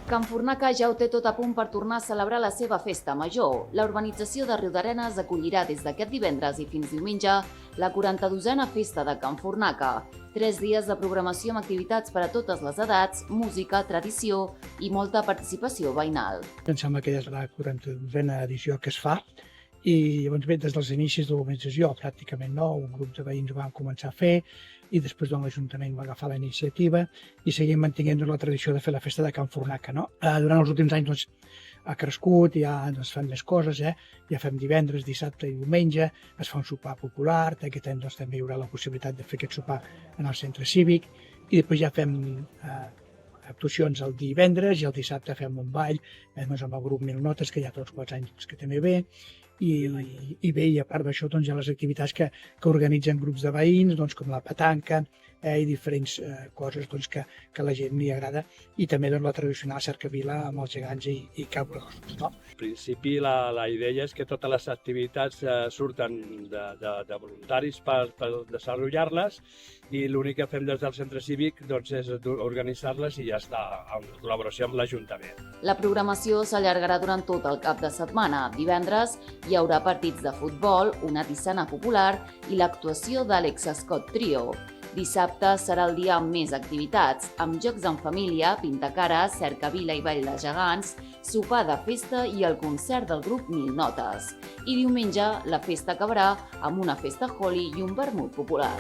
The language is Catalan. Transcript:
Can Fornaca ja ho té tot a punt per tornar a celebrar la seva festa major. La urbanització de Riudarenes acollirà des d'aquest divendres i fins diumenge la 42a festa de Can Fornaca. 3 dies de programació amb activitats per a totes les edats, música, tradició i molta participació veïnal. Em sembla que ja és la 42a edició que es fa i llavors bé, des dels inicis de l'organització, pràcticament no, un grup de veïns ho van començar a fer i després l'Ajuntament va agafar la iniciativa i seguim mantenint la tradició de fer la festa de Can Fornaca. Durant els últims anys ha crescut, ja fan més coses, ja fem divendres, dissabte i diumenge, es fa un sopar popular, aquest any també hi haurà la possibilitat de fer aquest sopar en el centre cívic i després ja fem actuacions el divendres i el dissabte fem un ball amb el grup Mil Notes, que ja tots 4 anys que també ve, i bé, i a part d'això hi ha les activitats que organitzen grups de veïns, com la petanca i diferents coses que a la gent li agrada, i també la tradicional cercavila amb els gegants i cabrons. En principi la idea és que totes les activitats surten de voluntaris per desenvolupar-les i l'únic que fem des del centre cívic és organitzar-les i ja està, en col·laboració amb l'Ajuntament. La programació s'allargarà durant tot el cap de setmana. Divendres hi haurà partits de futbol, una tisana popular i l'actuació d'Àlex Scott Trio. Dissabte serà el dia amb més activitats, amb jocs en família, pintacares, cercavila i ball de gegants, sopar de festa i el concert del grup Mil Notes. I diumenge la festa acabarà amb una festa Holi i un vermut popular.